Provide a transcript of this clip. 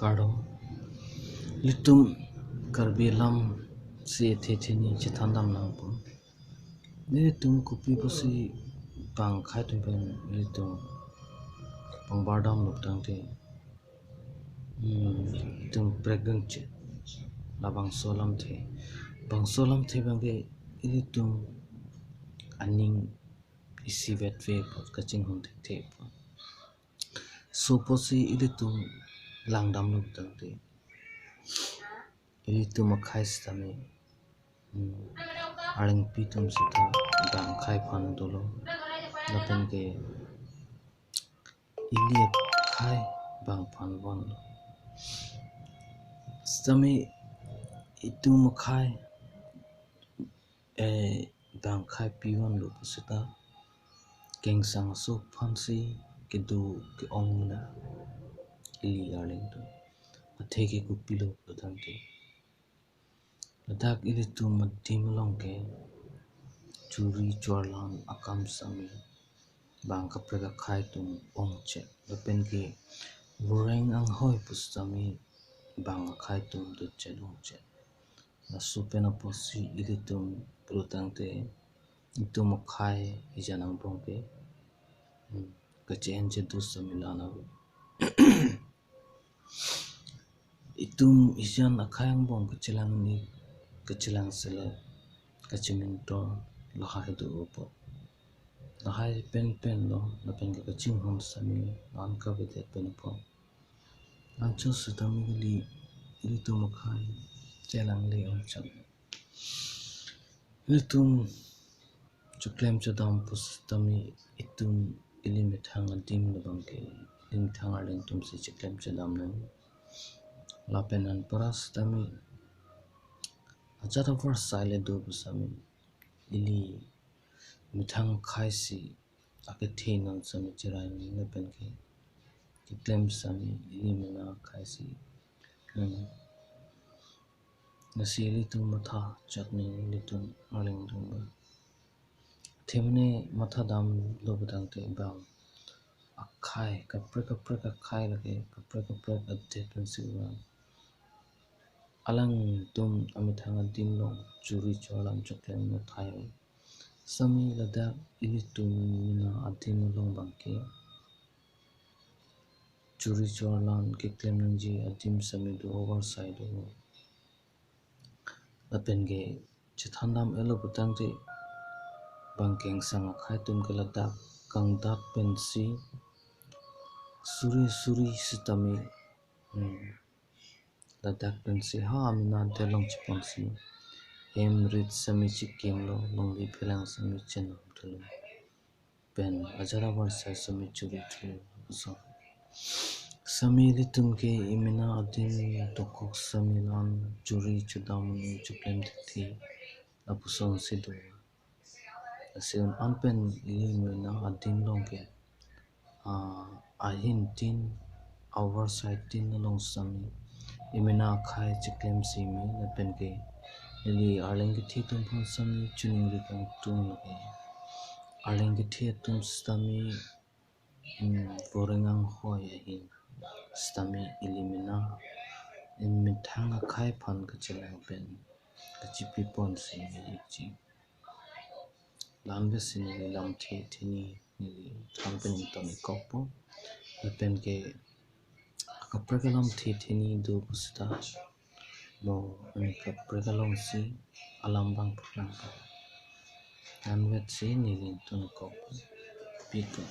Karo litum karbilam si thethini chithandam nangpo litum kupi posi pang khai tumpen litum pangbardam luptangte litum pregnant che labang solam the bangge litum aning isi vetve kaching hon the so posi litum langdam luptangte litum akhai stami aling pitum sita bang khai phan dolo lapen ke ili khai bang phan bon stami itum khai bang khai piwan lo sita kengsang so phansi kedu ke ongna ili aling to atheke kupilo patante ladak ili tu madim longke churi chorlan akam sami bang kaprega khai tum ongche lapen ke voreng ang hoi pustami bang khai tum du chelongche la supena posi ili tum prutangte itum khai ijanang bongke kachen che du samilana itum ijan akhayang bong kechelang sele kacheminto lahai du opo lahai pen lo lapen ke kaching hon sami an ka bete pen po ancho sutami ili tum khai chelang le on cham ili tum chuklem chodam pustami itum ili mithang adim labangke ilim thang arling tum si chuklem chodam nang lapenan paras tami ajara var sile do busami ili mithang khai si akethe nan sami chirai lapen ke chuklem sami ili mena khai si nasi ili tum matha chutney ili tum maling tum themne matha dam lo budang te bang akhai kapre akhai lage kapre adhe pensiwa alang tum amithang dim lo churi cholam choklem no thayo sami lada ili tum na adim long bangke churi cholan ke klem nangji adim sami do overside do lapenge chithandam elo butang te bangkeng sang khai tum ke lada kangdat pensi suri sitami ladak pensi ha amina delong chiponsi emrit sami chikim lo longli phelang sami chenam thulu pen ajara warsa sami churi thulu so sami litum ke imina adin tokok sami lan churi chudam chuklem thi apusong sidu asion anpen imina adin longke ahin tin overside tin long sami imina khai chiklem simi lapen ke ili arleng ke thi tum phon sami chuning ri kang tum lage arleng ke thi tum stami vorengang hoi ahin stami ilimina imithang khai phan ka chelang pen kachipi pon simi chi lambe sini lam thini ni thampen tom kopo lapen ke kapragalam thini do pusta mo kapragalam si alambang phulang anwet si ni tun kopo piko